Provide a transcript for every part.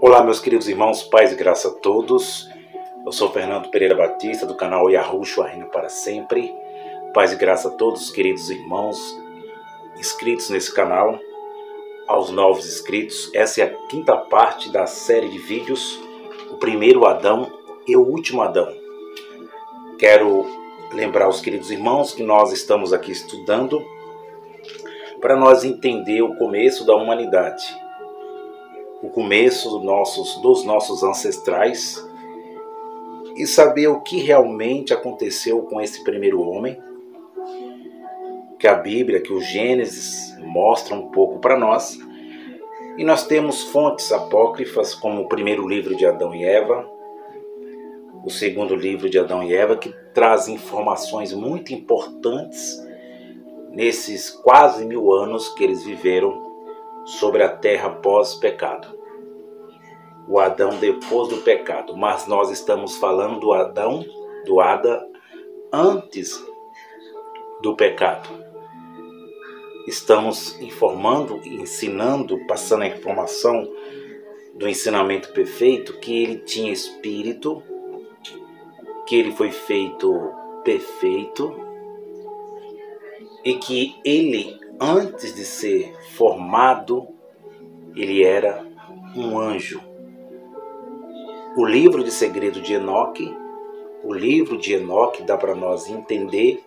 Olá, meus queridos irmãos, paz e graça a todos. Eu sou Fernando Pereira Batista, do canal Yahushua Reina para Sempre. Paz e graça a todos, queridos irmãos inscritos nesse canal. Aos novos inscritos, essa é a quinta parte da série de vídeos, o primeiro Adão e o último Adão. Quero lembrar aos queridos irmãos que nós estamos aqui estudando para nós entender o começo da humanidade, o começo dos nossos ancestrais e saber o que realmente aconteceu com esse primeiro homem, que a Bíblia, que o Gênesis mostra um pouco para nós. E nós temos fontes apócrifas como o primeiro livro de Adão e Eva, o segundo livro de Adão e Eva, que traz informações muito importantes nesses quase 1000 anos que eles viveram sobre a terra pós-pecado. O Adão depois do pecado, mas nós estamos falando do Adão, do Ada, antes do pecado. Estamos informando, ensinando, passando a informação do ensinamento perfeito, que ele tinha espírito, que ele foi feito perfeito e que ele, antes de ser formado, ele era um anjo. O livro de segredo de Enoque, dá para nós entender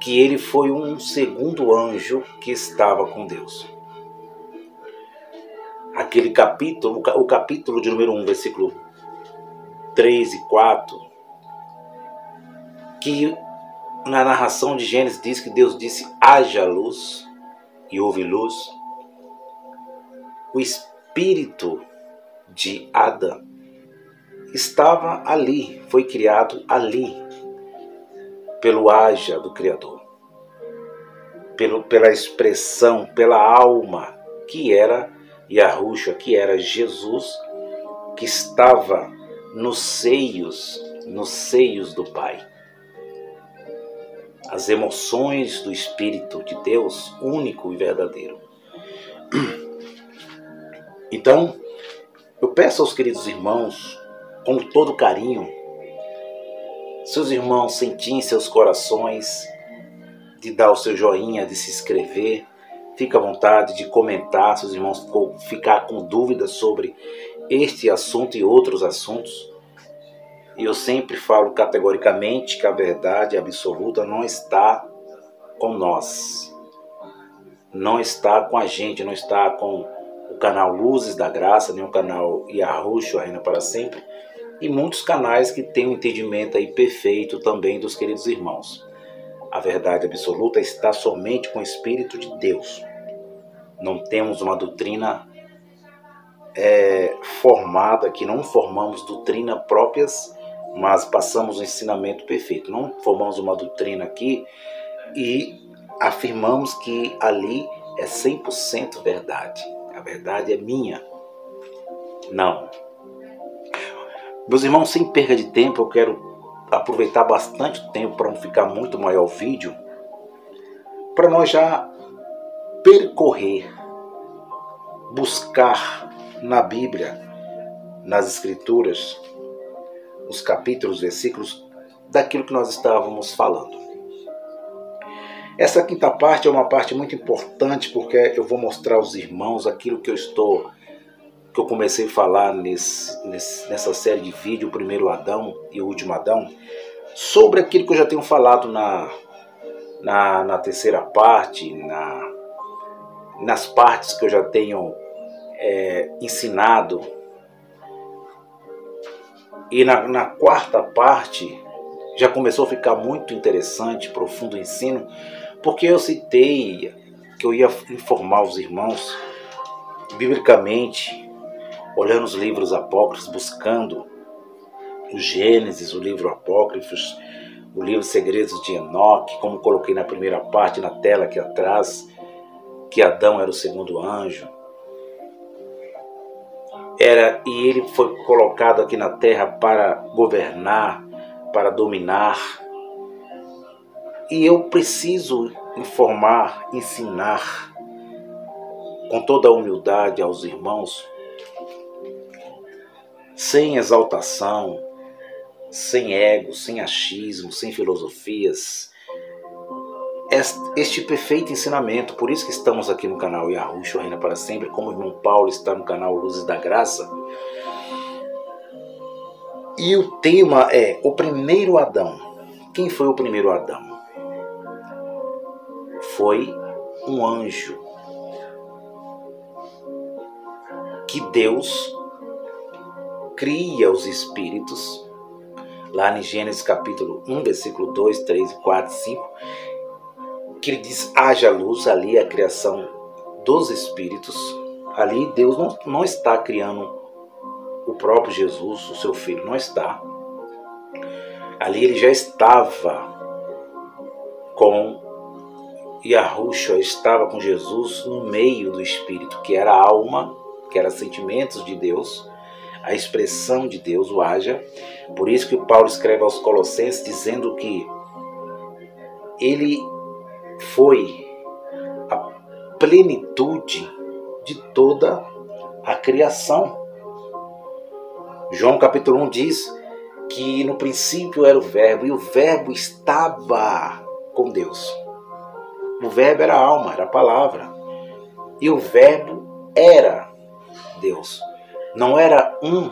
que ele foi um segundo anjo que estava com Deus. Aquele capítulo, o capítulo de número 1, versículo 3 e 4, que na narração de Gênesis diz que Deus disse: haja luz, e houve luz. O espírito de Adão estava ali, foi criado ali, pelo haja do Criador, pela expressão, pela alma, que era Yahushua, que era Jesus, que estava nos seios do Pai. As emoções do Espírito de Deus, único e verdadeiro. Então, eu peço aos queridos irmãos, com todo carinho, se os irmãos sentirem em seus corações de dar o seu joinha, de se inscrever, fica à vontade de comentar, se os irmãos ficar com dúvidas sobre este assunto e outros assuntos. E eu sempre falo categoricamente que a verdade absoluta não está com nós, não está com a gente, não está com o canal Luzes da Graça, nem o canal Yahushua Reina para Sempre, e muitos canais que têm um entendimento aí perfeito também dos queridos irmãos. A verdade absoluta está somente com o Espírito de Deus. Não temos uma doutrina formada aqui, não formamos doutrina próprias, mas passamos o ensinamento perfeito. Não formamos uma doutrina aqui e afirmamos que ali é 100% verdade. A verdade é minha. Não. Meus irmãos, sem perda de tempo, eu quero aproveitar bastante tempo para não ficar muito maior o vídeo, para nós já percorrer, buscar na Bíblia, nas Escrituras, os capítulos, versículos daquilo que nós estávamos falando. Essa quinta parte é uma parte muito importante, porque eu vou mostrar aos irmãos aquilo que eu comecei a falar nessa série de vídeo, o primeiro Adão e o último Adão, sobre aquilo que eu já tenho falado na terceira parte, nas partes que eu já tenho ensinado. E na quarta parte já começou a ficar muito interessante, profundo o ensino, porque eu citei que eu ia informar os irmãos biblicamente, olhando os livros apócrifos, buscando o Gênesis, o livro apócrifos, o livro Segredos de Enoque, como coloquei na primeira parte na tela aqui atrás, que Adão era o segundo anjo. E ele foi colocado aqui na terra para governar, para dominar. E eu preciso informar, ensinar com toda a humildade aos irmãos sem exaltação, sem ego, sem achismo, sem filosofias. Este perfeito ensinamento, por isso que estamos aqui no canal Yahushua Reina para Sempre, como o irmão Paulo está no canal Luzes da Graça. E o tema é o primeiro Adão. Quem foi o primeiro Adão? Foi um anjo que Deus cria os espíritos, lá em Gênesis capítulo 1, versículo 2, 3, 4, 5, que ele diz, haja luz, ali é a criação dos espíritos. Ali Deus não está criando o próprio Jesus, o seu filho, não está. Ali ele já estava com Yahushua, estava com Jesus no meio do espírito, que era a alma, que era sentimentos de Deus, a expressão de Deus, o haja. Por isso que Paulo escreve aos Colossenses dizendo que ele foi a plenitude de toda a criação. João capítulo 1 diz que no princípio era o verbo, e o verbo estava com Deus. O verbo era a alma, era a palavra. E o verbo era Deus. Não era um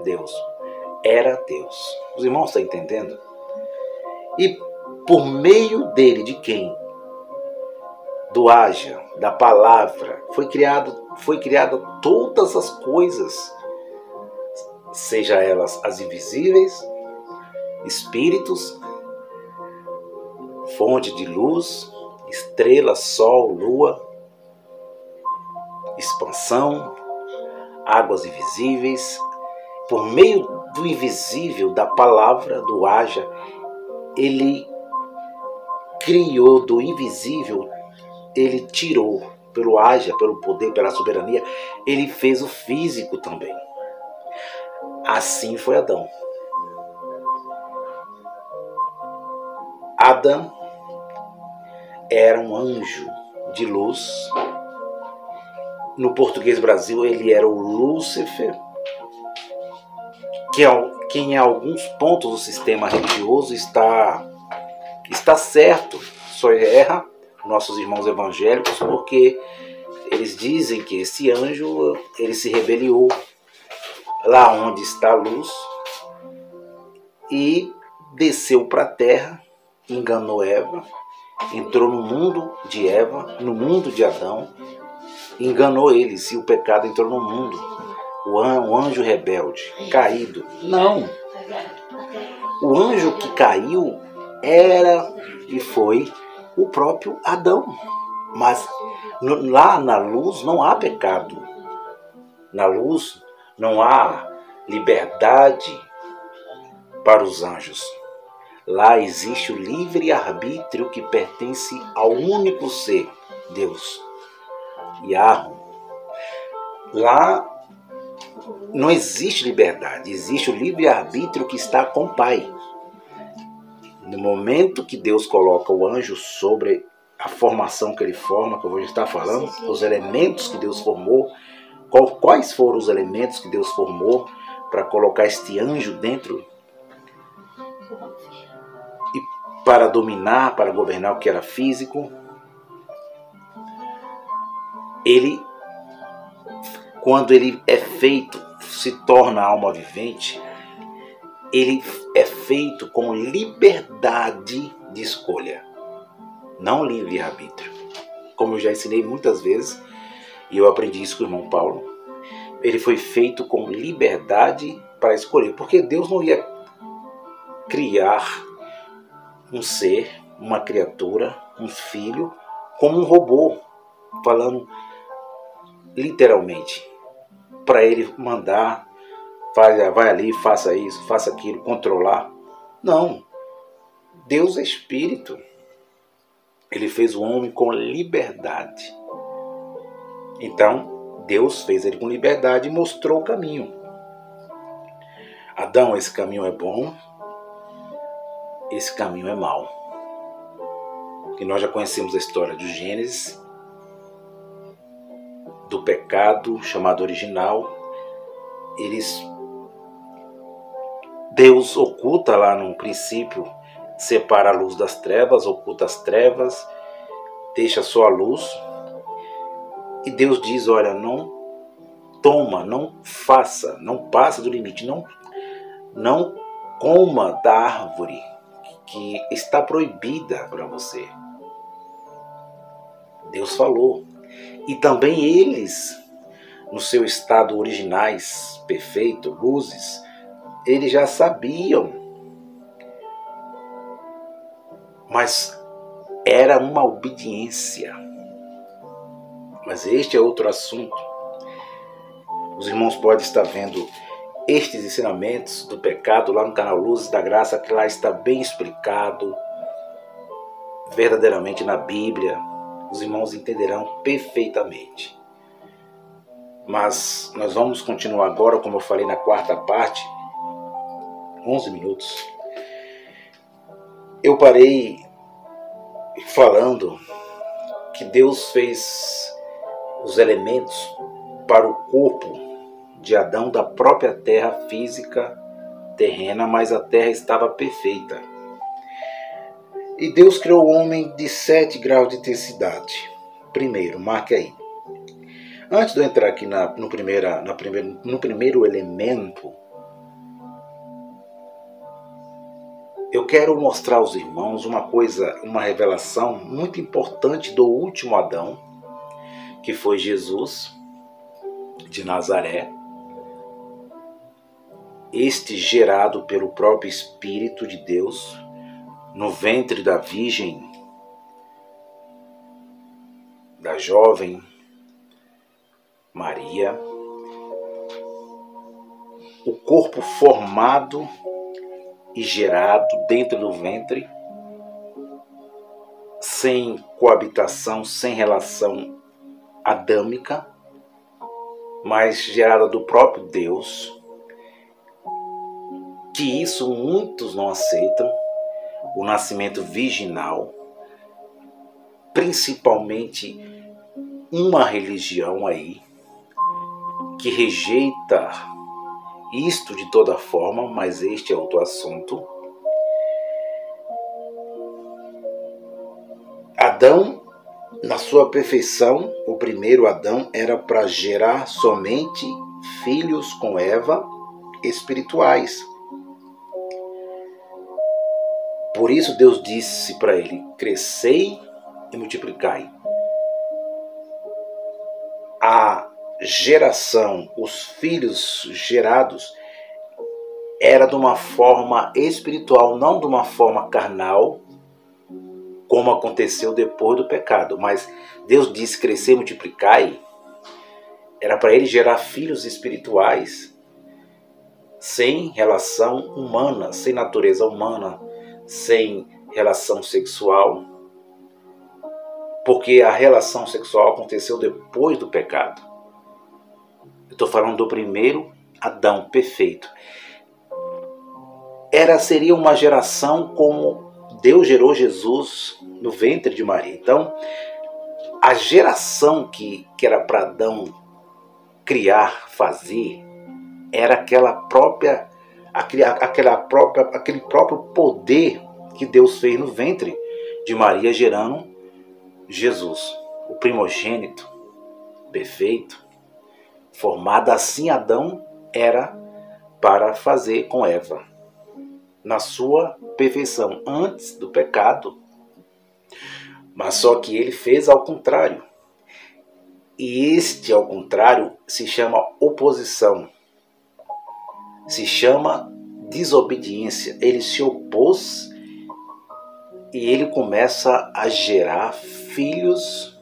Deus, era Deus. Os irmãos estão entendendo? E por meio dele, de quem? Do haja, da palavra, foi criada todas as coisas, seja elas as invisíveis, espíritos, fonte de luz, estrela, sol, lua, expansão, águas invisíveis. Por meio do invisível, da palavra, do haja, ele criou do invisível, ele tirou pelo haja, pelo poder, pela soberania, ele fez o físico também. Assim foi Adão. Adão era um anjo de luz. No português Brasil, ele era o Lúcifer, que em alguns pontos do sistema religioso está certo, só erra nossos irmãos evangélicos, porque eles dizem que esse anjo ele se rebeliou lá onde está a luz e desceu para a terra, enganou Eva, entrou no mundo de Eva, no mundo de Adão, enganou eles, e o pecado entrou no mundo. O anjo rebelde, caído. Não. O anjo que caiu era e foi o próprio Adão. Mas lá na luz não há pecado. Na luz não há liberdade para os anjos. Lá existe o livre-arbítrio que pertence ao único ser, Deus. Yahweh. Lá não existe liberdade, existe o livre-arbítrio que está com o Pai. No momento que Deus coloca o anjo sobre a formação que ele forma, que eu vou estar falando, os elementos que Deus formou, quais foram os elementos que Deus formou para colocar este anjo dentro e para dominar, para governar o que era físico. Ele, quando ele é feito, se torna alma vivente, ele é feito com liberdade de escolha, não livre-arbítrio. Como eu já ensinei muitas vezes, e eu aprendi isso com o irmão Paulo, ele foi feito com liberdade para escolher, porque Deus não ia criar um ser, uma criatura, um filho, como um robô, falando literalmente, para ele mandar, vai ali, faça isso, faça aquilo, controlar. Não. Deus é espírito. Ele fez o homem com liberdade. Então, Deus fez ele com liberdade e mostrou o caminho. Adão, esse caminho é bom, esse caminho é mau. E nós já conhecemos a história do Gênesis, do pecado chamado original. Eles Deus oculta lá no princípio, separa a luz das trevas, oculta as trevas, deixa só a luz. E Deus diz, olha, não toma, não faça, não passa do limite, não coma da árvore que está proibida para você. Deus falou. E também eles, no seu estado originais, perfeito, luzes, eles já sabiam. Mas era uma obediência. Mas este é outro assunto. Os irmãos podem estar vendo estes ensinamentos do pecado lá no canal Luzes da Graça, que lá está bem explicado, verdadeiramente na Bíblia. Os irmãos entenderão perfeitamente. Mas nós vamos continuar agora, como eu falei na quarta parte, 11 minutos. Eu parei falando que Deus fez os elementos para o corpo de Adão da própria terra física terrena, mas a terra estava perfeita. E Deus criou o homem de 7 graus de intensidade. Primeiro, marque aí. Antes de eu entrar aqui no primeiro elemento, eu quero mostrar aos irmãos uma revelação muito importante do último Adão, que foi Jesus de Nazaré, este gerado pelo próprio Espírito de Deus, no ventre da Virgem, da jovem Maria, o corpo formado e gerado dentro do ventre, sem coabitação, sem relação adâmica, mas gerada do próprio Deus, que isso muitos não aceitam, o nascimento virginal, principalmente uma religião aí, que rejeita isto de toda forma, mas este é outro assunto. Adão, na sua perfeição, o primeiro Adão era para gerar somente filhos com Eva espirituais. Por isso Deus disse para ele, crescei e multiplicai. A geração, os filhos gerados, era de uma forma espiritual, não de uma forma carnal, como aconteceu depois do pecado. Mas Deus disse crescer e multiplicai, era para ele gerar filhos espirituais, sem relação humana, sem natureza humana, sem relação sexual, porque a relação sexual aconteceu depois do pecado. Eu estou falando do primeiro Adão perfeito. Seria uma geração como Deus gerou Jesus no ventre de Maria. Então, a geração que era para Adão criar, fazer, era aquele próprio poder que Deus fez no ventre de Maria, gerando Jesus, o primogênito perfeito, formado assim. Adão era para fazer com Eva, na sua perfeição, antes do pecado. Mas só que ele fez ao contrário. E este ao contrário se chama oposição. Se chama desobediência. Ele se opôs e ele começa a gerar filhos.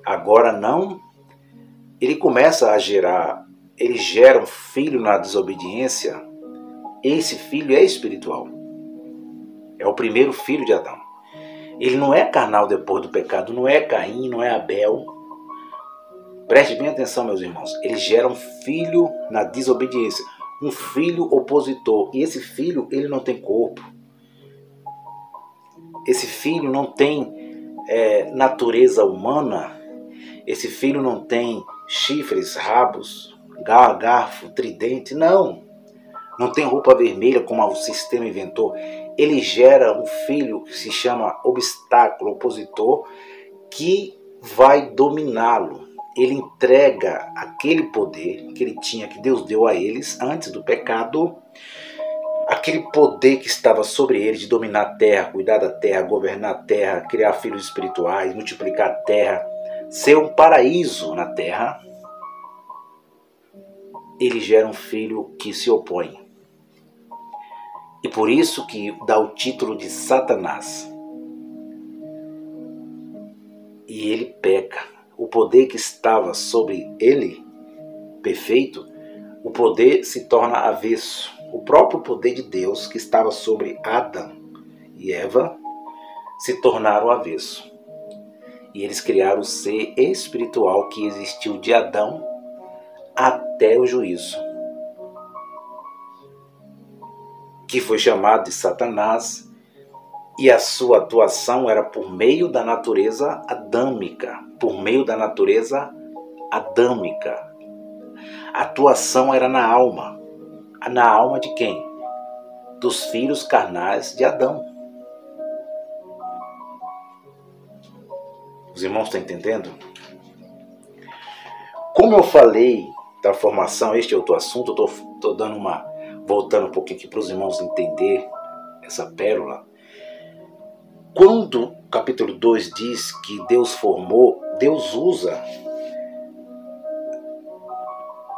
Agora não. Ele começa a gerar, ele gera um filho na desobediência. Esse filho é espiritual. É o primeiro filho de Adão. Ele não é carnal depois do pecado, não é Caim, não é Abel. Preste bem atenção, meus irmãos. Ele gera um filho na desobediência, um filho opositor. E esse filho, ele não tem corpo. Esse filho não tem natureza humana. Esse filho não tem chifres, rabos, garfo, tridente. Não. não tem roupa vermelha como o sistema inventou. Ele gera um filho que se chama obstáculo, opositor, que vai dominá-lo. Ele entrega aquele poder que ele tinha, que Deus deu a eles antes do pecado, aquele poder que estava sobre eles de dominar a terra, cuidar da terra, governar a terra, criar filhos espirituais, multiplicar a terra, ser um paraíso na terra. Ele gera um filho que se opõe. E por isso que dá o título de Satanás. E ele peca. O poder que estava sobre ele, perfeito, o poder se torna avesso. O próprio poder de Deus que estava sobre Adão e Eva se tornaram avesso. E eles criaram o ser espiritual que existiu de Adão até o juízo, que foi chamado de Satanás, e a sua atuação era por meio da natureza adâmica. Por meio da natureza adâmica. A atuação era na alma. Na alma de quem? Dos filhos carnais de Adão. Os irmãos estão entendendo? Como eu falei da formação, este é outro assunto, eu estou dando voltando um pouquinho aqui para os irmãos entender essa pérola. Quando o capítulo 2 diz que Deus formou, Deus usa,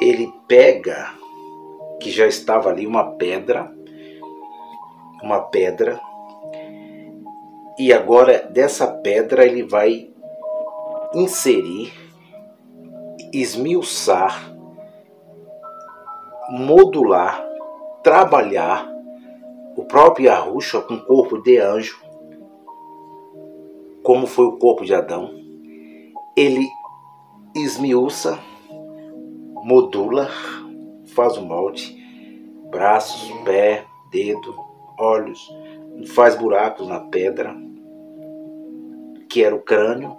ele pega, que já estava ali uma pedra, e agora dessa pedra ele vai inserir, esmiuçar, modular, trabalhar o próprio Yahushua com corpo de anjo, como foi o corpo de Adão. Ele esmiuça, modula, faz o molde, braços, pé, dedo, olhos, faz buracos na pedra, que era o crânio,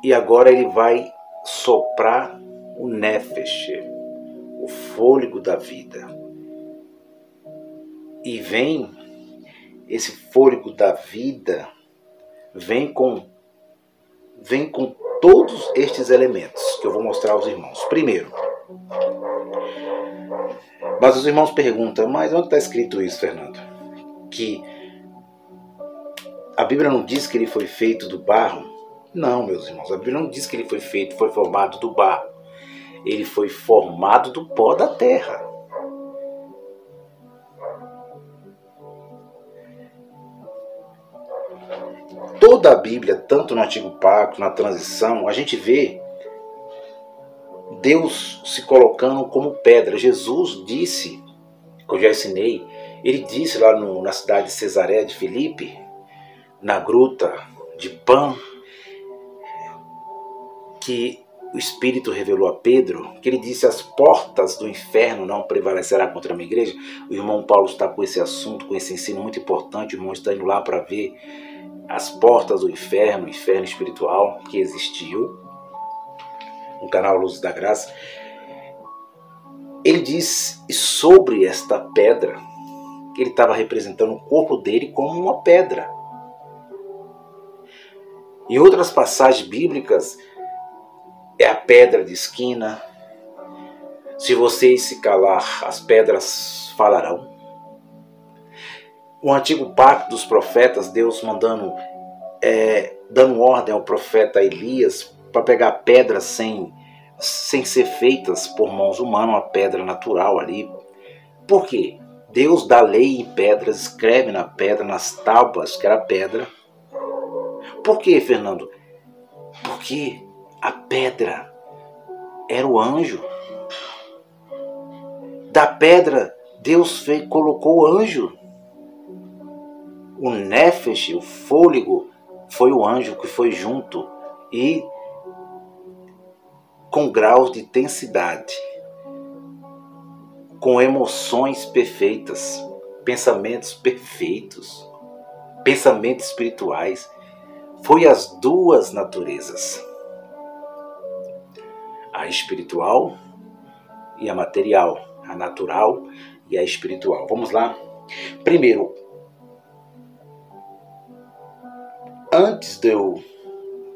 e agora ele vai soprar o Nefesh, o fôlego da vida. E vem esse fôlego da vida, vem com todos estes elementos que eu vou mostrar aos irmãos. Primeiro, mas os irmãos perguntam, mas onde está escrito isso, Fernando? Que a Bíblia não diz que ele foi feito do barro? Não, meus irmãos, a Bíblia não diz que ele foi formado do barro. Ele foi formado do pó da terra. Toda a Bíblia, tanto no Antigo Pacto, na Transição, a gente vê Deus se colocando como pedra. Jesus disse, que eu já ensinei, ele disse lá na cidade de Cesareia de Filipe, na gruta de Pan, que o Espírito revelou a Pedro, que ele disse: as portas do inferno não prevalecerá contra a minha igreja. O irmão Paulo está com esse assunto, com esse ensino muito importante. O irmão está indo lá para ver as portas do inferno, o inferno espiritual que existiu, no canal Luz da Graça. Ele diz sobre esta pedra, que ele estava representando o corpo dele como uma pedra. Em outras passagens bíblicas, é a pedra de esquina. Se vocês se calar, as pedras falarão. O antigo pacto dos profetas, Deus mandando, dando ordem ao profeta Elias para pegar pedras sem ser feitas por mãos humanas, uma pedra natural ali. Por quê? Deus dá lei em pedras, escreve na pedra, nas tábuas, que era pedra. Por quê, Fernando? Porque a pedra era o anjo. Da pedra, Deus colocou o anjo. O Nefesh, o fôlego, foi o anjo que foi junto e com graus de intensidade, com emoções perfeitas, pensamentos perfeitos, pensamentos espirituais. Foi as duas naturezas, a espiritual e a material, a natural e a espiritual. Vamos lá? Primeiro,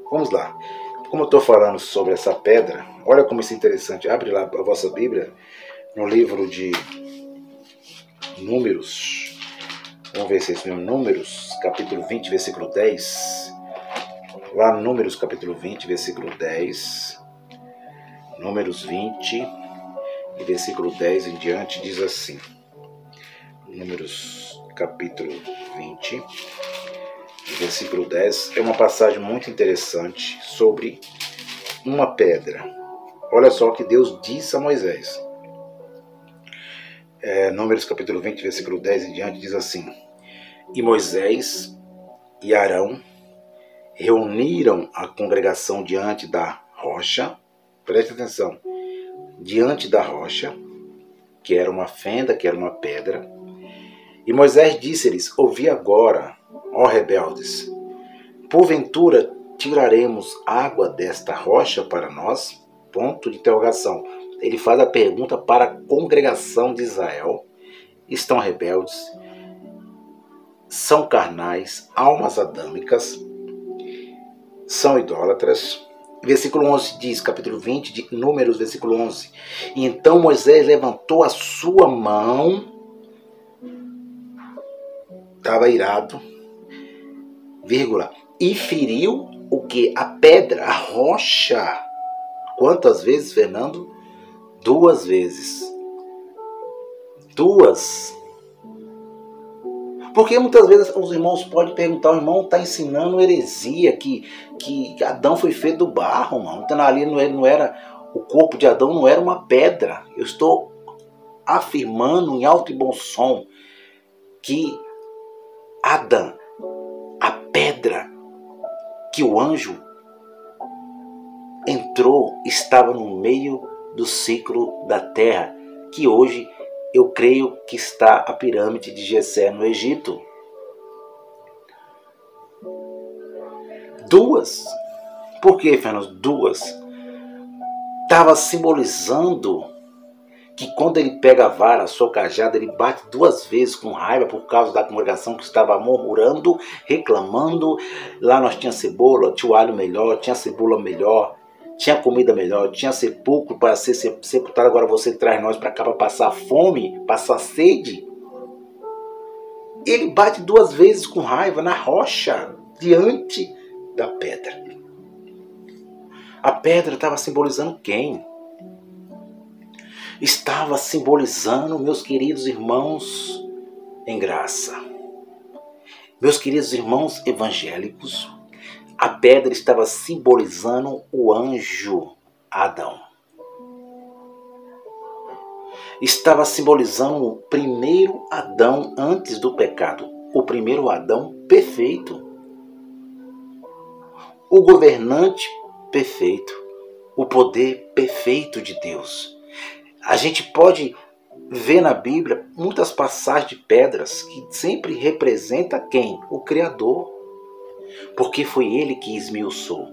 vamos lá. Como eu estou falando sobre essa pedra, olha como isso é interessante. Abre lá a vossa Bíblia, no livro de Números. Vamos ver se é isso mesmo. Números, capítulo 20, versículo 10. Lá no Números, capítulo 20, versículo 10. Números 20, e versículo 10 em diante, diz assim. Números, capítulo 20, versículo 10. É uma passagem muito interessante sobre uma pedra. Olha só o que Deus disse a Moisés. Números, capítulo 20, versículo 10 em diante, diz assim. E Moisés e Arão reuniram a congregação diante da rocha. Preste atenção. Diante da rocha, que era uma fenda, que era uma pedra. E Moisés disse-lhes, ouvi agora, ó rebeldes, porventura tiraremos água desta rocha para nós? Ponto de interrogação. Ele faz a pergunta para a congregação de Israel. Estão rebeldes, são carnais, almas adâmicas, são idólatras. Versículo 11 diz, capítulo 20 de Números, versículo 11. E então Moisés levantou a sua mão, estava irado, vírgula, e feriu o que? A pedra, a rocha. Quantas vezes, Fernando? 2 vezes. 2. Porque muitas vezes os irmãos podem perguntar, o irmão está ensinando heresia, que Adão foi feito do barro, irmão. Então ali não era, o corpo de Adão não era uma pedra. Eu estou afirmando em alto e bom som que Adão, a pedra que o anjo entrou, estava no meio do ciclo da terra, que hoje eu creio que está a pirâmide de Gizé no Egito. 2. Por que, Fernando? 2. Estava simbolizando que quando ele pega a vara, a sua cajada, ele bate 2 vezes com raiva por causa da congregação que estava murmurando, reclamando. Lá nós tinha cebola, tinha o alho melhor, tinha cebola melhor, tinha comida melhor, tinha sepulcro para ser sepultado. Agora você traz nós para cá para passar fome, passar sede. Ele bate 2 vezes com raiva na rocha, diante da pedra. A pedra estava simbolizando quem? Estava simbolizando, meus queridos irmãos em graça, meus queridos irmãos evangélicos, a pedra estava simbolizando o anjo Adão. Estava simbolizando o primeiro Adão antes do pecado, o primeiro Adão perfeito, o governante perfeito, o poder perfeito de Deus. A gente pode ver na Bíblia muitas passagens de pedras que sempre representa quem? O Criador. Porque foi ele que esmiuçou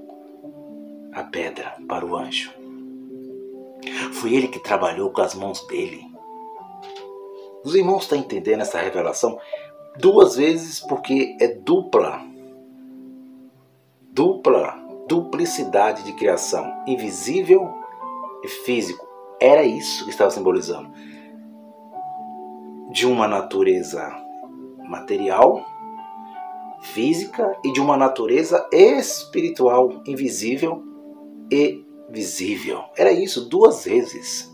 a pedra para o anjo. Foi ele que trabalhou com as mãos dele. Os irmãos estão entendendo essa revelação? 2 vezes porque é duplicidade de criação, invisível e físico. Era isso que estava simbolizando. De uma natureza material, física, e de uma natureza espiritual, invisível e visível. Era isso, 2 vezes.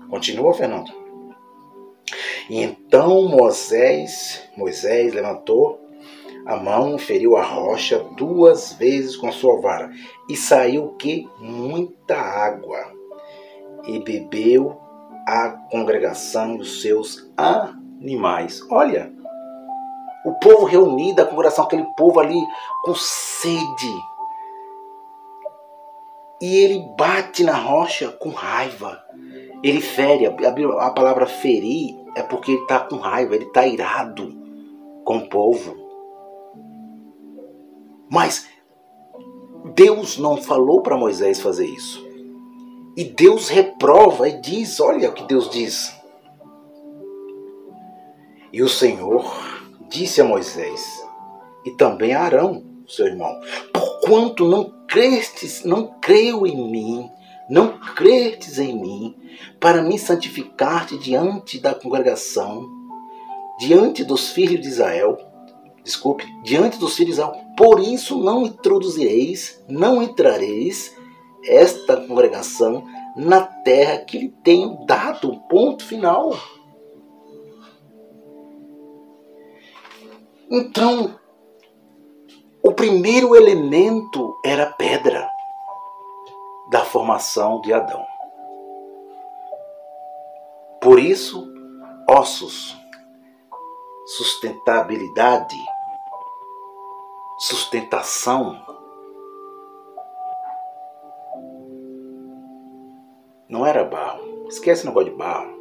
Continua, Fernando. E então Moisés levantou a mão, feriu a rocha 2 vezes com a sua vara, e saiu o quê? Muita água. E bebeu a congregação dos seus animais. Olha, o povo reunido, a congregação, aquele povo ali com sede. E ele bate na rocha com raiva. Ele fere, a palavra ferir é porque ele está com raiva, ele está irado com o povo. Mas Deus não falou para Moisés fazer isso. E Deus reprova e diz, olha o que Deus diz. E o Senhor disse a Moisés e também a Arão, seu irmão: porquanto não crês em mim, para me santificar-te diante da congregação, diante dos filhos de Israel, por isso não entrareis esta congregação na terra que lhe tenho dado. Ponto final. Então, o primeiro elemento era a pedra da formação de Adão. Por isso, ossos, sustentabilidade, sustentação, não era barro. Esquece o negócio de barro.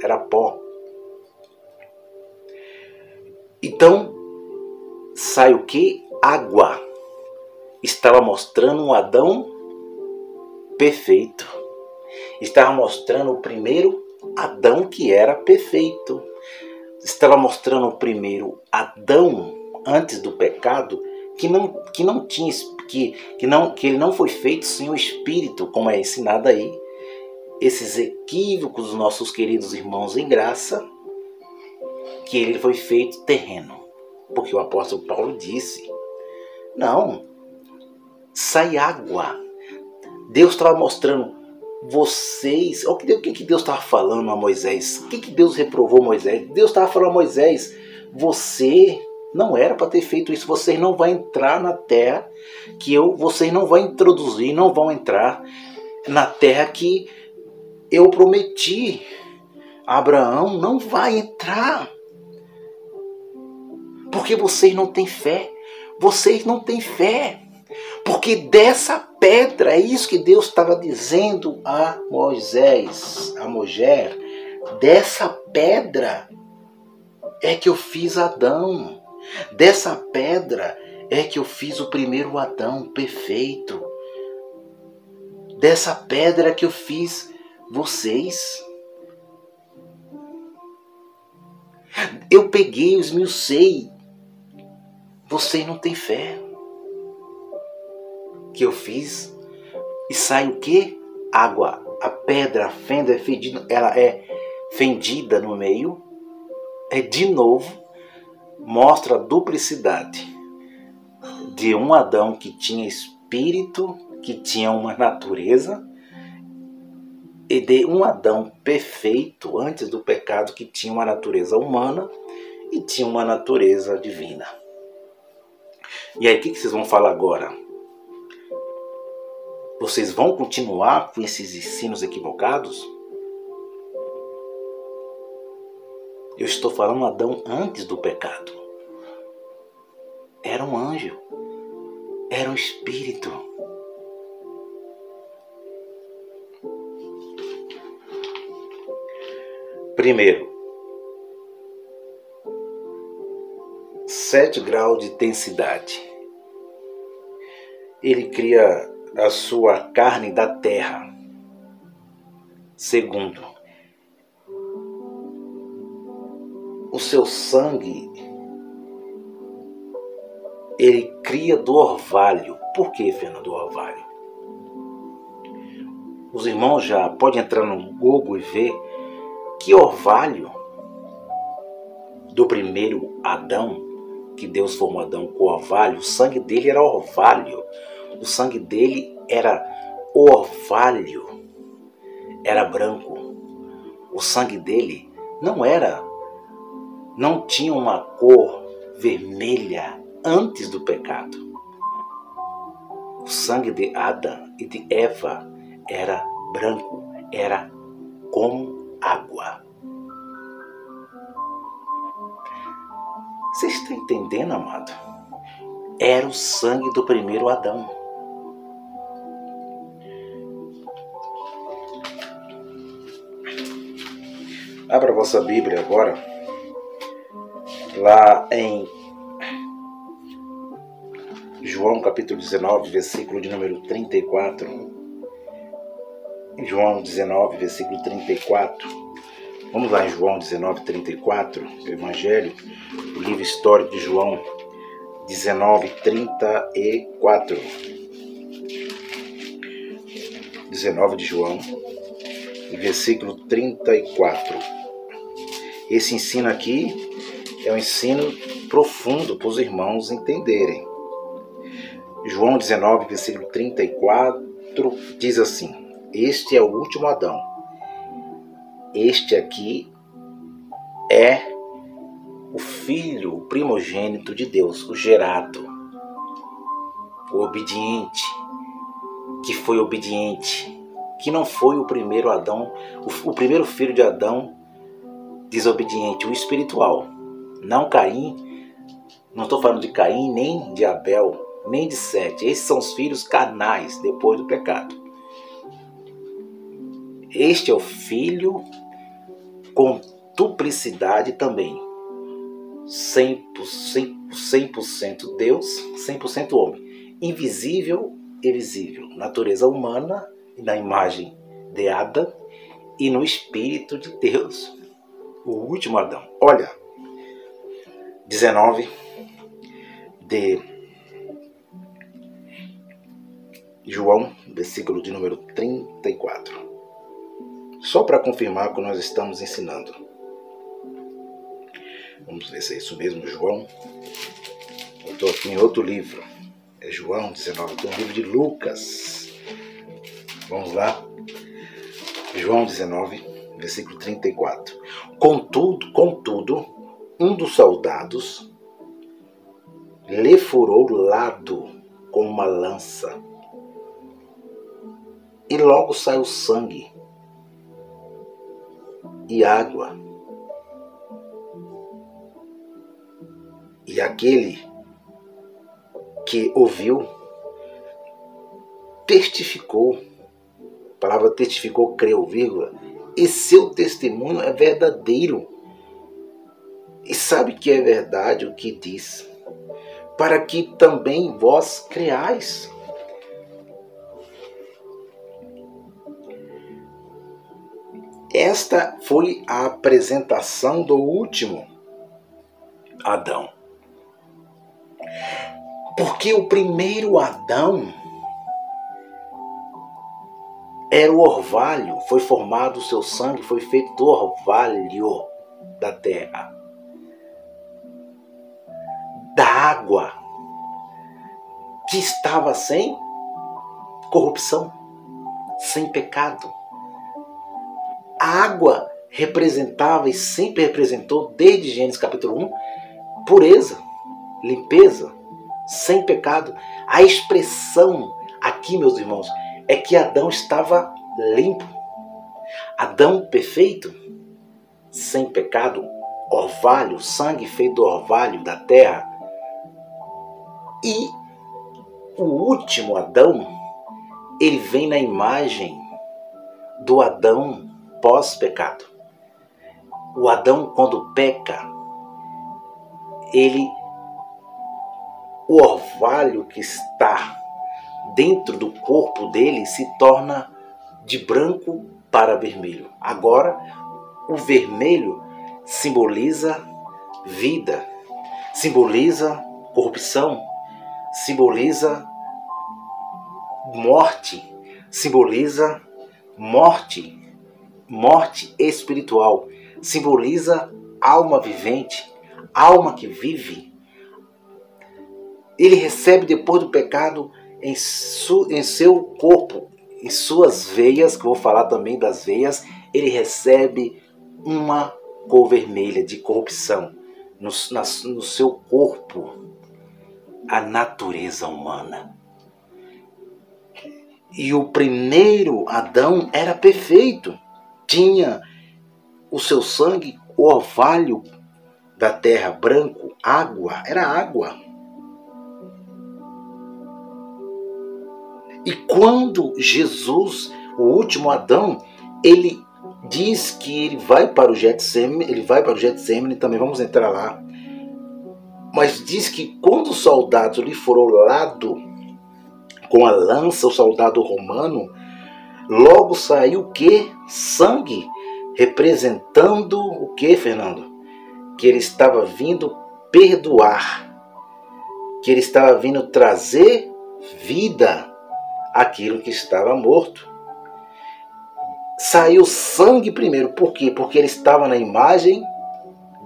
Era pó. Então, sai o que? Água. Estava mostrando um Adão perfeito. Estava mostrando o primeiro Adão que era perfeito. Estava mostrando o primeiro Adão antes do pecado que ele não foi feito sem o Espírito, como é ensinado aí. Esses equívocos dos nossos queridos irmãos em graça, que ele foi feito terreno. Porque o apóstolo Paulo disse: não, sai água. Deus estava mostrando vocês. O que Deus estava falando a Moisés? O que Deus reprovou Moisés? Deus estava falando a Moisés: você não era para ter feito isso. Vocês não vão entrar na terra vocês não vão introduzir, não vão entrar na terra que eu prometi. Abraão não vai entrar. Porque vocês não têm fé. Vocês não têm fé. Porque dessa pedra, é isso que Deus estava dizendo a Moisés, a mulher. Dessa pedra é que eu fiz Adão. Dessa pedra é que eu fiz o primeiro Adão perfeito. Dessa pedra é que eu fiz vocês. Eu peguei, esmiucei. Vocês não têm fé. Que eu fiz. E sai o quê? Água. A pedra, a fenda é fedida. Ela é fendida no meio. De novo, mostra a duplicidade de um Adão que tinha espírito, que tinha uma natureza, e de um Adão perfeito antes do pecado, que tinha uma natureza humana e tinha uma natureza divina. E aí, o que vocês vão falar agora? Vocês vão continuar com esses ensinos equivocados? Eu estou falando Adão antes do pecado. Era um anjo. Era um espírito. Primeiro, 7 graus de densidade. Ele cria a sua carne da terra. Segundo, o seu sangue ele cria do orvalho. Por que, Fernando, do orvalho? Os irmãos já podem entrar no Google e ver que orvalho do primeiro Adão, que Deus formou Adão com orvalho, o sangue dele era orvalho. O sangue dele era orvalho, era branco. O sangue dele não tinha uma cor vermelha antes do pecado. O sangue de Adão e de Eva era branco, era como água. Você está entendendo, amado? Era o sangue do primeiro Adão. Abra a vossa Bíblia agora, lá em João capítulo 19, versículo de número 34. João 19, versículo 34. Vamos lá em João 19:34, o Evangelho, o livro histórico de João 19:34. 19 de João, versículo 34. Esse ensino aqui é um ensino profundo para os irmãos entenderem. João 19, versículo 34, diz assim: este é o último Adão. Este aqui é o filho, o primogênito de Deus, o gerado, o obediente, que foi obediente, que não foi o primeiro Adão, o primeiro filho de Adão desobediente, o espiritual. Não Caim, não estou falando de Caim, nem de Abel, nem de Sete. Esses são os filhos carnais depois do pecado. Este é o filho com duplicidade também. 100% Deus, 100% homem. Invisível e visível. Natureza humana, na imagem de Adão e no Espírito de Deus. O último Adão. Olha, 19 de João, versículo de número 34. Só para confirmar o que nós estamos ensinando. Vamos ver se é isso mesmo, João. Eu estou aqui em outro livro. É João 19, tem um livro de Lucas. Vamos lá. João 19, versículo 34. Contudo, um dos soldados lhe furou o lado com uma lança. E logo saiu sangue e água. E aquele que ouviu testificou, a palavra testificou, creu, vírgula, e seu testemunho é verdadeiro. E sabe que é verdade o que diz, para que também vós creais. Esta foi a apresentação do último Adão. Porque o primeiro Adão era o orvalho, foi formado o seu sangue, foi feito do orvalho da terra, da água, que estava sem corrupção, sem pecado. A água representava e sempre representou, desde Gênesis capítulo 1, pureza, limpeza, sem pecado. A expressão aqui, meus irmãos, é que Adão estava limpo. Adão perfeito, sem pecado, orvalho, sangue feito do orvalho da terra. E o último Adão, ele vem na imagem do Adão pós-pecado. O Adão, quando peca, o orvalho que está dentro do corpo dele se torna de branco para vermelho. Agora, o vermelho simboliza vida, simboliza corrupção, simboliza morte, simboliza morte espiritual, simboliza alma vivente, alma que vive. Ele recebe depois do pecado em seu corpo, em suas veias, que eu vou falar também das veias, ele recebe uma cor vermelha de corrupção no seu corpo, a natureza humana. E o primeiro Adão era perfeito, tinha o seu sangue, o orvalho da terra branco, água, era água. E quando Jesus, o último Adão, ele diz que ele vai para o Getsemane, também vamos entrar lá. Mas diz que quando o soldado lhe furou o lado com a lança, o soldado romano, logo saiu o quê? Sangue. representando o que, Fernando? Que ele estava vindo perdoar, que ele estava vindo trazer vida àquilo que estava morto. Saiu sangue primeiro, por quê? Porque ele estava na imagem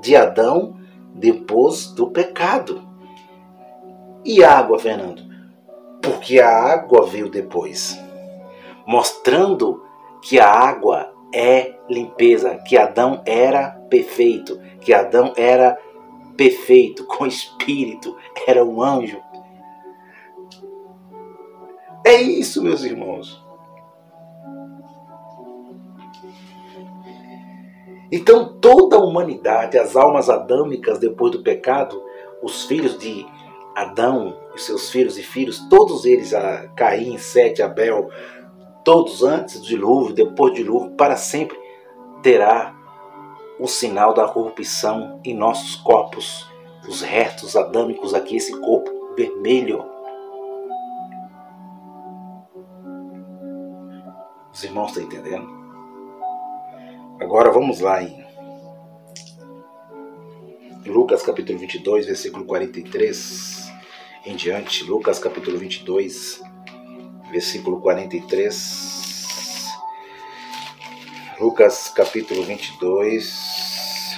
de Adão depois do pecado. E água, Fernando? Porque a água veio depois, mostrando que a água é limpeza, que Adão era perfeito, que Adão era perfeito, com espírito, era um anjo. É isso, meus irmãos. Então toda a humanidade, as almas adâmicas depois do pecado, os filhos de Adão, os seus filhos e filhos, todos eles, Caim, Sete, Abel, todos antes do dilúvio, depois do dilúvio, para sempre terá o sinal da corrupção em nossos corpos, os restos adâmicos aqui, esse corpo vermelho. Os irmãos estão entendendo? Agora vamos lá em Lucas capítulo 22, versículo 43 em diante. Lucas capítulo 22, versículo 43. Lucas capítulo 22.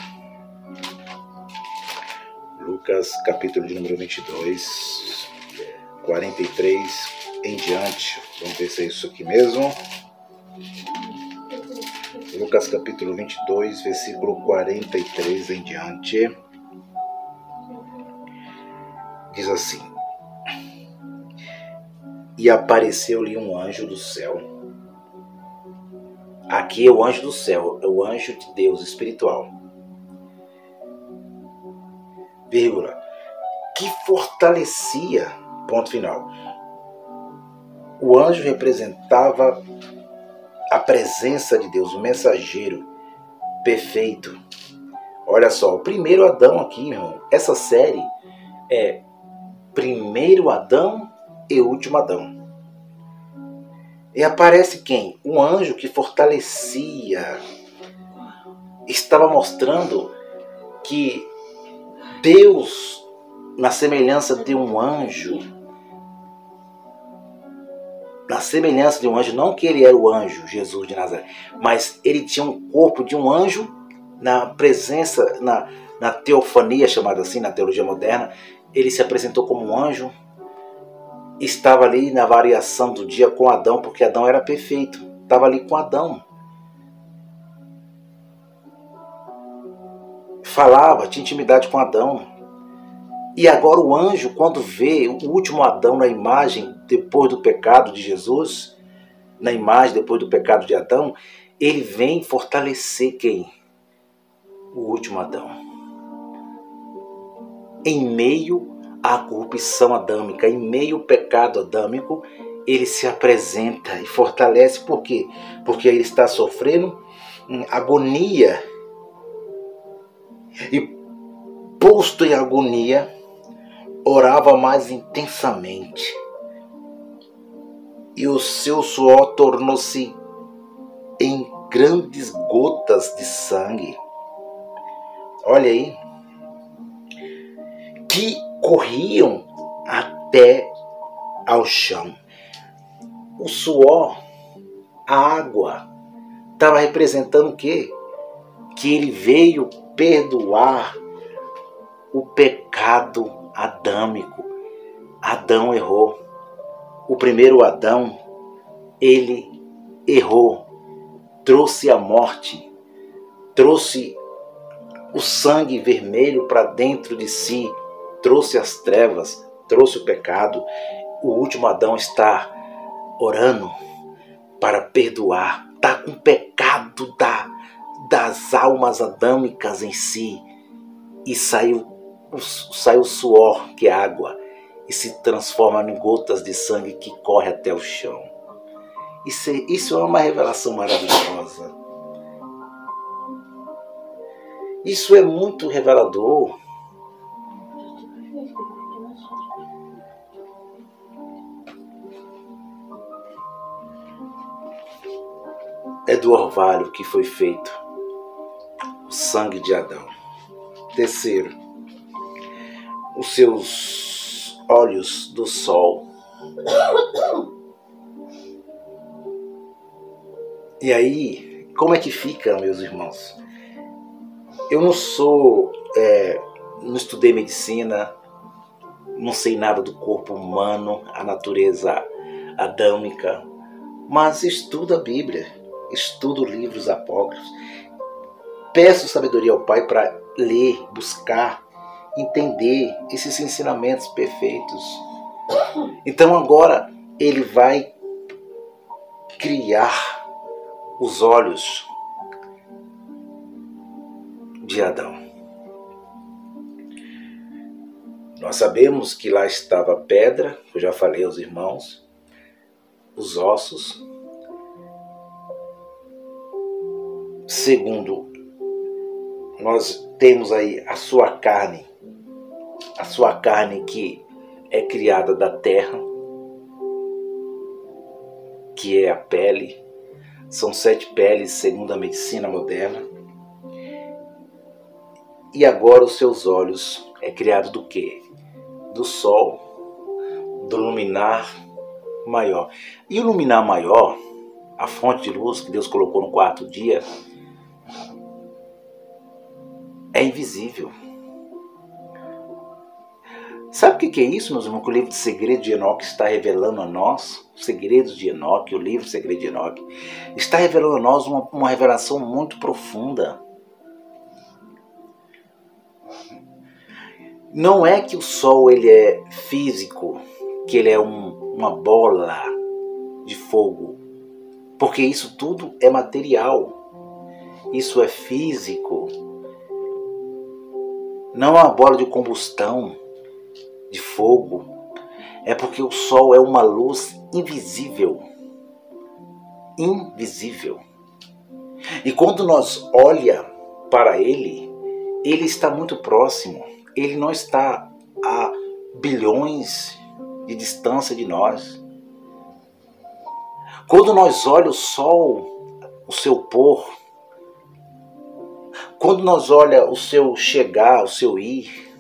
Lucas capítulo de número 22, 43 em diante. Vamos ver se é isso aqui mesmo. Lucas capítulo 22, versículo 43 em diante. Diz assim: E apareceu-lhe um anjo do céu. Aqui é o anjo do céu, é o anjo de Deus espiritual. Vírgula. Que fortalecia, ponto final. O anjo representava a presença de Deus, o mensageiro perfeito. Olha só, o primeiro Adão aqui, meu irmão. Essa série é primeiro Adão e último Adão. E aparece quem? Um anjo que fortalecia. Estava mostrando que Deus, na semelhança de um anjo, não que ele era o anjo, Jesus de Nazaré, mas ele tinha um corpo de um anjo na presença, na teofania, chamada assim, na teologia moderna. Ele se apresentou como um anjo, estava ali na variação do dia com Adão, porque Adão era perfeito, estava ali com Adão. Falava, tinha intimidade com Adão. E agora o anjo, quando vê o último Adão na imagem depois do pecado de Jesus, na imagem depois do pecado de Adão, ele vem fortalecer quem? O último Adão. Em meio à corrupção adâmica, em meio ao pecado adâmico, ele se apresenta e fortalece. Por quê? Porque ele está sofrendo agonia. E posto em agonia, orava mais intensamente. E o seu suor tornou-se em grandes gotas de sangue. Olha aí. Que corriam até ao chão. O suor, a água, estava representando o quê? Que ele veio perdoar o pecado adâmico. Adão errou. O primeiro Adão, ele errou. Trouxe a morte. Trouxe o sangue vermelho para dentro de si. Trouxe as trevas. Trouxe o pecado. O último Adão está orando para perdoar. Está com o pecado das almas adâmicas em si. E saiu o suor, que é água, e se transforma em gotas de sangue que corre até o chão. Isso é uma revelação maravilhosa. Isso é muito revelador. É do orvalho que foi feito o sangue de Adão. Terceiro, os seus olhos do sol. E aí, como é que fica, meus irmãos? Eu não não estudei medicina, não sei nada do corpo humano, a natureza adâmica, mas estudo a Bíblia, estudo livros apócrifos, peço sabedoria ao Pai para ler, buscar, entender esses ensinamentos perfeitos. Então agora ele vai criar os olhos de Adão. Nós sabemos que lá estava a pedra, eu já falei aos irmãos, os ossos. Segundo, nós temos aí a sua carne que é criada da terra, que é a pele. São 7 peles, segundo a medicina moderna. E agora os seus olhos é criado do quê? Do sol, do luminar maior. E o luminar maior, a fonte de luz que Deus colocou no 4º dia, é invisível. Sabe o que é isso, meus irmãos? Que o livro de Segredos de Enoque está revelando a nós, os Segredos de Enoque, o livro Segredos de Enoque, está revelando a nós uma revelação muito profunda. Não é que o sol ele é físico, que ele é uma bola de fogo, porque isso tudo é material, isso é físico. Não é uma bola de combustão, de fogo, é porque o sol é uma luz invisível. Invisível. E quando nós olhamos para ele está muito próximo. Ele não está a bilhões de distância de nós. Quando nós olhamos o sol, o seu pôr, quando nós olhamos o seu chegar, o seu ir,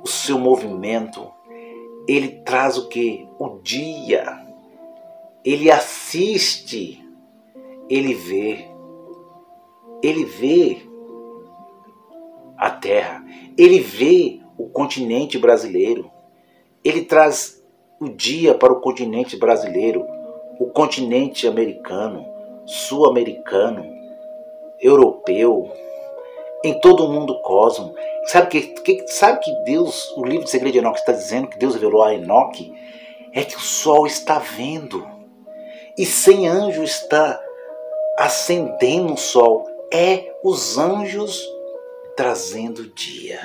o seu movimento, ele traz o quê? O dia. Ele assiste, ele vê a terra, ele vê o continente brasileiro, ele traz o dia para o continente brasileiro, o continente americano, sul-americano, europeu, em todo o mundo cosmo. Sabe que Deus, o livro de Segredos de Enoque está dizendo, que Deus revelou a Enoque, é que o sol está vendo, e 100 anjos está acendendo o sol, é os anjos trazendo o dia.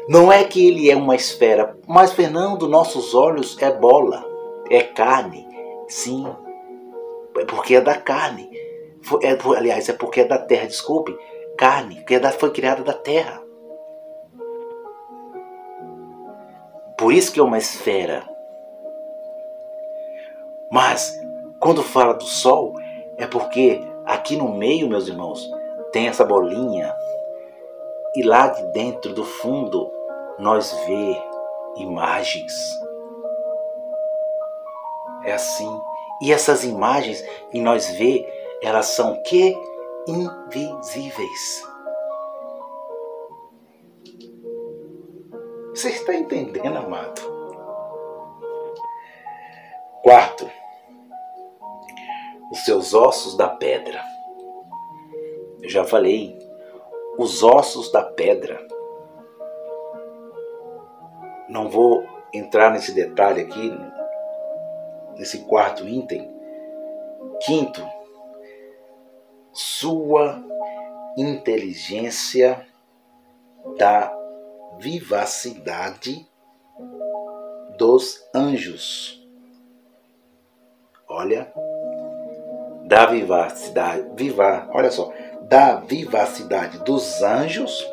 Não é que ele é uma esfera, mas Fernando, nossos olhos é bola, é carne, sim, é porque é da carne, aliás, é porque é da terra, desculpe, carne, que foi criada da terra. Por isso que é uma esfera. Mas, quando fala do sol, é porque aqui no meio, meus irmãos, tem essa bolinha. E lá de dentro, do fundo, nós vê imagens. É assim. E essas imagens que nós vê, elas são que invisíveis. Você está entendendo, amado? Quarto, os seus ossos da pedra. Eu já falei, os ossos da pedra. Não vou entrar nesse detalhe aqui, nesse quarto item. Quinto, sua inteligência da vivacidade dos anjos. Olha, da vivacidade, olha só, da vivacidade dos anjos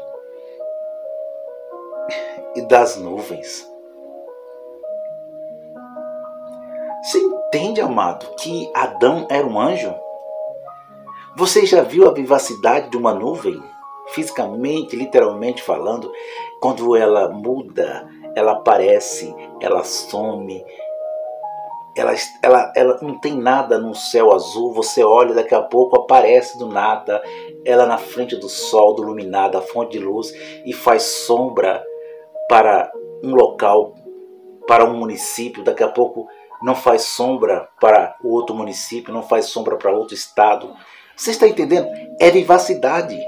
e das nuvens. Você entende, amado, que Adão era um anjo? Você já viu a vivacidade de uma nuvem? Fisicamente, literalmente falando, quando ela muda, ela aparece, ela some, ela não tem nada no céu azul, você olha, daqui a pouco aparece do nada, ela na frente do sol, do iluminado, a fonte de luz, e faz sombra para um local, para um município, daqui a pouco não faz sombra para o outro município, não faz sombra para outro estado. Você está entendendo? É vivacidade.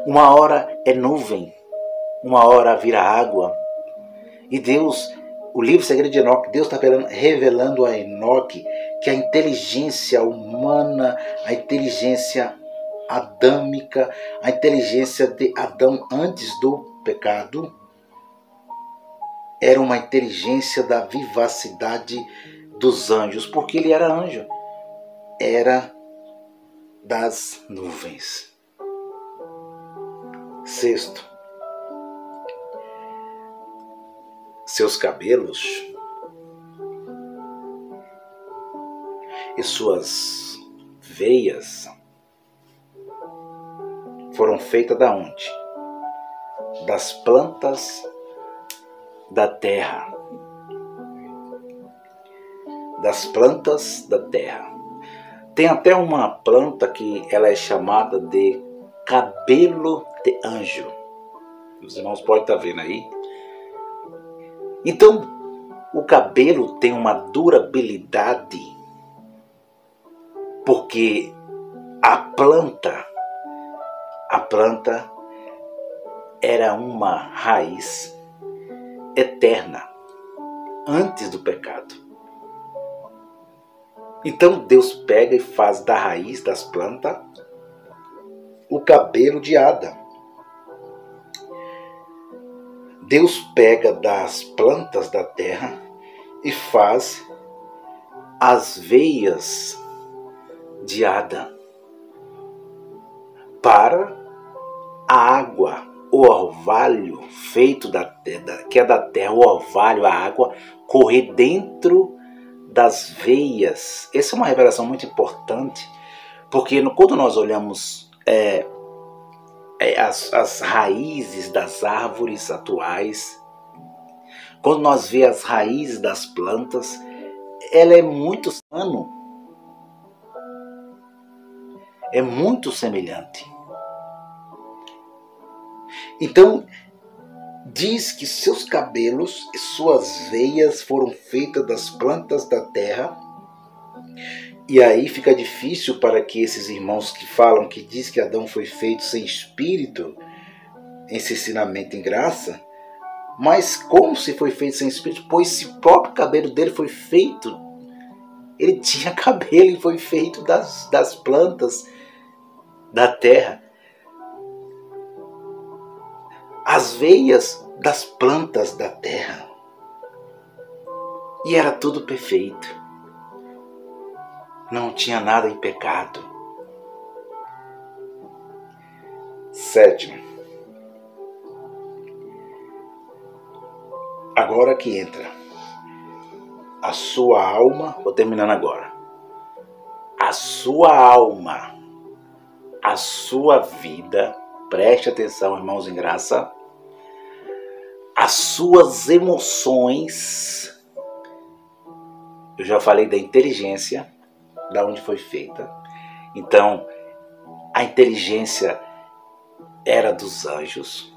Uma hora é nuvem, uma hora vira água. E Deus, o livro Segredo de Enoque, Deus está revelando a Enoque que a inteligência humana, a inteligência adâmica, a inteligência de Adão antes do pecado, era uma inteligência da vivacidade dos anjos, porque ele era anjo, era das nuvens. Sexto, seus cabelos e suas veias foram feitas da onde? Das plantas da terra. Das plantas da terra. Tem até uma planta que ela é chamada de cabelo de anjo. Os irmãos podem estar vendo aí. Então, o cabelo tem uma durabilidade, porque a planta era uma raiz eterna, antes do pecado. Então Deus pega e faz da raiz das plantas o cabelo de Adão. Deus pega das plantas da terra e faz as veias de Adão para a água, o orvalho feito que é da terra, o orvalho, a água, correr dentro das veias. Essa é uma revelação muito importante, porque quando nós olhamos as raízes das árvores atuais, quando nós vemos as raízes das plantas, ela é muito sano, é muito semelhante. Então, diz que seus cabelos e suas veias foram feitas das plantas da terra. E aí fica difícil para que esses irmãos que falam, que diz que Adão foi feito sem espírito, esse ensinamento em graça, mas como se foi feito sem espírito? Pois se o próprio cabelo dele foi feito, ele tinha cabelo e foi feito das plantas da terra. As veias das plantas da terra. E era tudo perfeito. Não tinha nada em pecado. Sétimo. Agora que entra a sua alma, vou terminando agora. A sua alma, a sua vida, preste atenção, irmãos em graça, as suas emoções. Eu já falei da inteligência, da onde foi feita. Então, a inteligência era dos anjos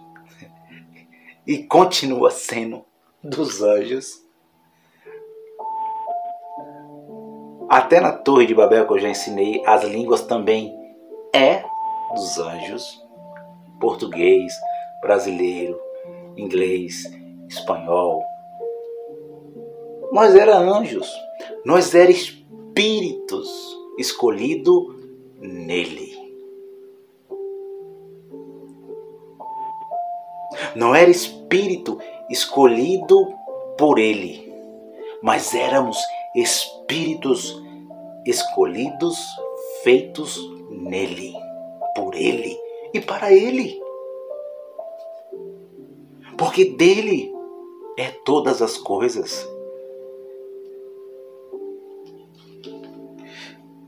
e continua sendo dos anjos. Até na Torre de Babel, que eu já ensinei, as línguas também é dos anjos. Português, brasileiro, inglês, espanhol. Nós era anjos, nós era espíritos escolhidos nele. Não era espírito escolhido por ele, mas éramos espíritos escolhidos, feitos nele, por ele e para ele. Porque dele é todas as coisas.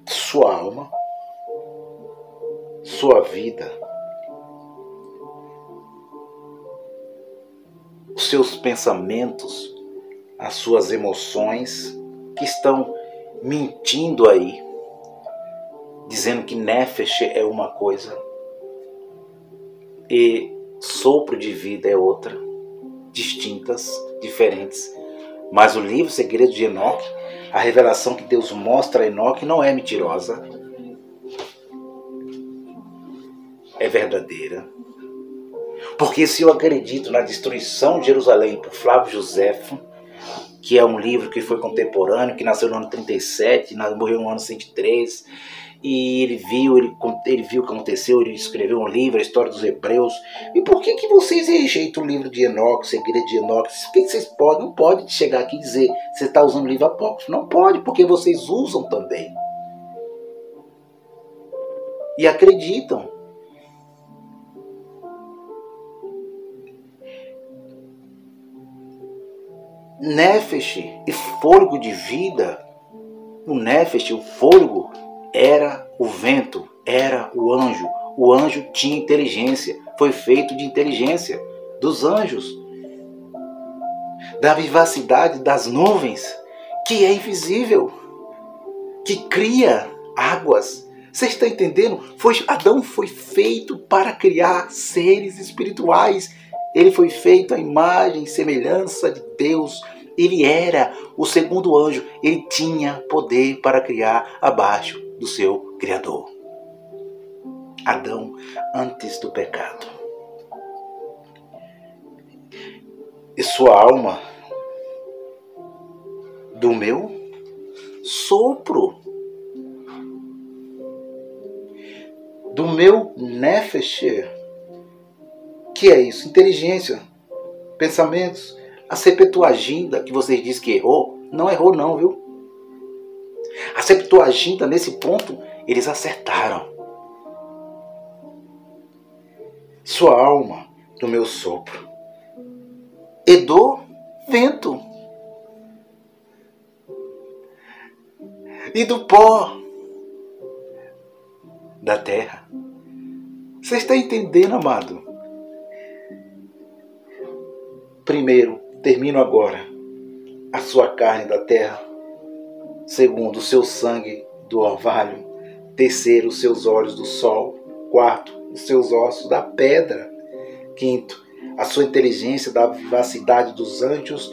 Sua alma, sua vida, os seus pensamentos, as suas emoções que estão mentindo aí, dizendo que Nefesh é uma coisa e sopro de vida é outra, distintas, diferentes. Mas o livro Segredo de Enoque, a revelação que Deus mostra a Enoque não é mentirosa, é verdadeira. Porque se eu acredito na destruição de Jerusalém por Flávio Joséfo, que é um livro que foi contemporâneo, que nasceu no ano 37, morreu no ano 103, e ele viu o que aconteceu, ele escreveu um livro, a história dos hebreus. E por que vocês rejeitam o livro de Enoque, o Segredo de Enoque? Por que vocês podem? Não pode chegar aqui e dizer você está usando o livro apócrifo. Não pode, porque vocês usam também. E acreditam. Nefesh e fôlego de vida. O Nefesh, o fôlego, era o vento, era o anjo. O anjo tinha inteligência, foi feito de inteligência dos anjos, da vivacidade das nuvens, que é invisível, que cria águas. Você está entendendo? Adão foi feito para criar seres espirituais. Ele foi feito à imagem e semelhança de Deus. Ele era o segundo anjo. Ele tinha poder para criar abaixo do seu Criador. Adão antes do pecado. E sua alma, do meu sopro, do meu Nefesh, que é isso? Inteligência, pensamentos. A Septuaginta, que vocês dizem que errou, não errou não, viu? A Septuaginta, nesse ponto, eles acertaram. Sua alma, do meu sopro, e do vento, e do pó da terra. Você está entendendo, amado? Primeiro, termino agora, a sua carne da terra. Segundo, o seu sangue do orvalho. Terceiro, os seus olhos do sol. Quarto, os seus ossos da pedra. Quinto, a sua inteligência da vivacidade dos anjos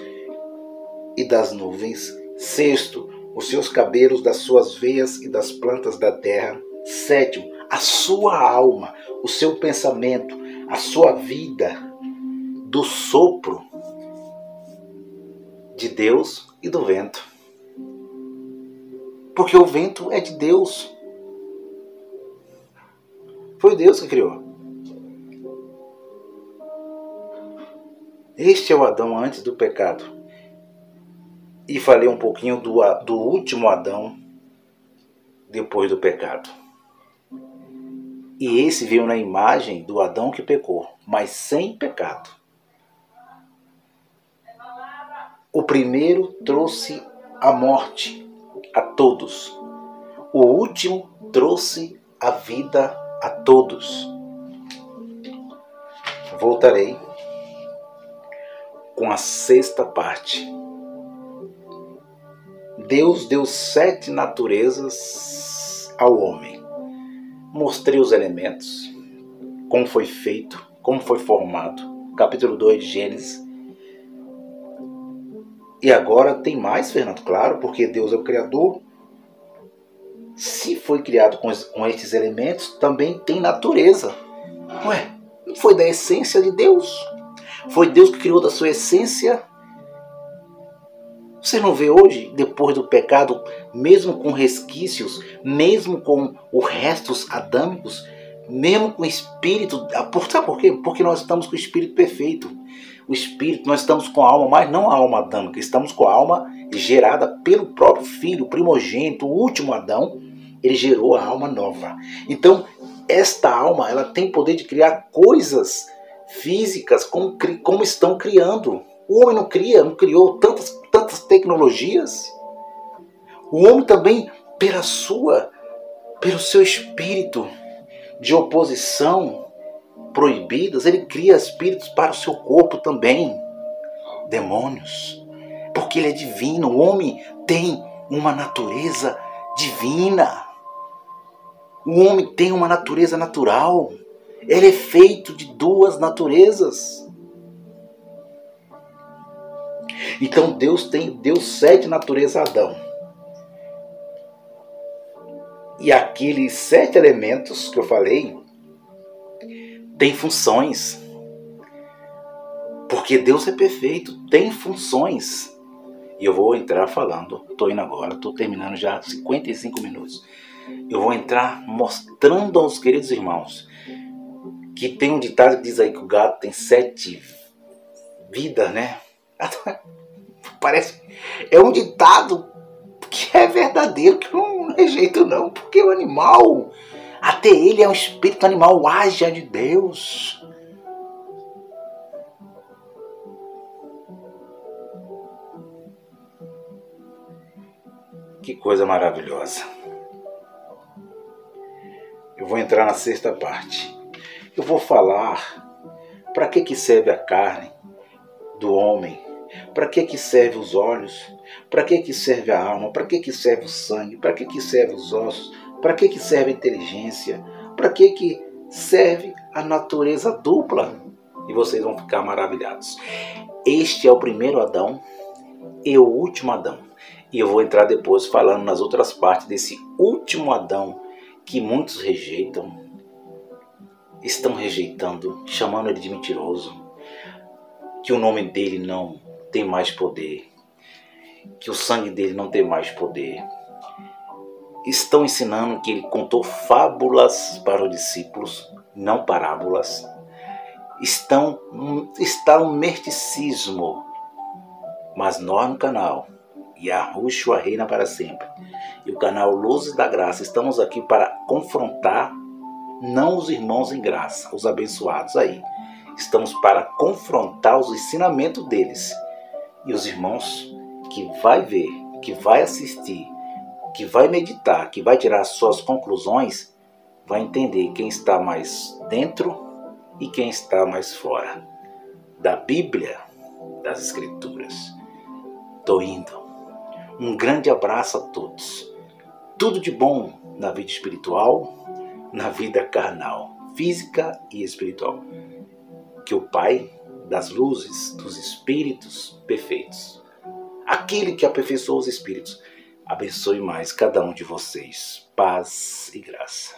e das nuvens. Sexto, os seus cabelos das suas veias e das plantas da terra. Sétimo, a sua alma, o seu pensamento, a sua vida, do sopro de Deus e do vento. Porque o vento é de Deus. Foi Deus que criou. Este é o Adão antes do pecado. E falei um pouquinho do último Adão depois do pecado. E esse veio na imagem do Adão que pecou, mas sem pecado. O primeiro trouxe a morte a todos. O último trouxe a vida a todos. Voltarei com a sexta parte. Deus deu 7 naturezas ao homem. Mostrei os elementos, como foi feito, como foi formado. Capítulo 2 de Gênesis. E agora tem mais, Fernando, claro, porque Deus é o Criador. Se foi criado com estes elementos, também tem natureza. Ué, não foi da essência de Deus? Foi Deus que criou da sua essência. Você não vê hoje, depois do pecado, mesmo com resquícios, mesmo com os restos adâmicos, mesmo com o espírito... Sabe por quê? Porque nós estamos com o espírito perfeito. O espírito, nós estamos com a alma, mas não a alma adâmica, estamos com a alma gerada pelo próprio Filho, o primogênito, o último Adão. Ele gerou a alma nova. Então, esta alma, ela tem poder de criar coisas físicas como estão criando. O homem não criou tantas tecnologias. O homem também, pelo seu espírito, de oposição proibidas, ele cria espíritos para o seu corpo também, demônios, porque ele é divino. O homem tem uma natureza divina, o homem tem uma natureza natural, ele é feito de duas naturezas. Então Deus deu 7 naturezas a Adão, e aqueles 7 elementos que eu falei tem funções, porque Deus é perfeito, tem funções. E eu vou entrar falando, estou indo agora, estou terminando já 55 minutos. Eu vou entrar mostrando aos queridos irmãos que tem um ditado que diz aí que o gato tem 7 vidas, né? Parece, é um ditado que é verdadeiro, que eu não rejeito não, porque o animal, até ele é um espírito animal, age de Deus. Que coisa maravilhosa. Eu vou entrar na 6ª parte. Eu vou falar para que serve a carne do homem, para que serve os olhos, para que serve a alma, para que serve o sangue, para que serve os ossos, para que serve a inteligência, para que serve a natureza dupla. E vocês vão ficar maravilhados. Este é o primeiro Adão e o último Adão. E eu vou entrar depois falando nas outras partes desse último Adão que muitos rejeitam, estão rejeitando, chamando ele de mentiroso, que o nome dele não tem mais poder, que o sangue dele não tem mais poder. Estão ensinando que ele contou fábulas para os discípulos, não parábolas. Está um misticismo, mas nós no canal Yahushua reina para sempre, e o canal Luzes da Graça, estamos aqui para confrontar não os irmãos em graça, os abençoados aí. Estamos para confrontar os ensinamentos deles. E os irmãos que vai ver, que vai assistir, que vai meditar, que vai tirar suas conclusões, vai entender quem está mais dentro e quem está mais fora da Bíblia, das Escrituras. Estou indo. Um grande abraço a todos. Tudo de bom na vida espiritual, na vida carnal, física e espiritual. Que o Pai das luzes, dos espíritos perfeitos, aquele que aperfeiçoou os espíritos, abençoe mais cada um de vocês. Paz e graça.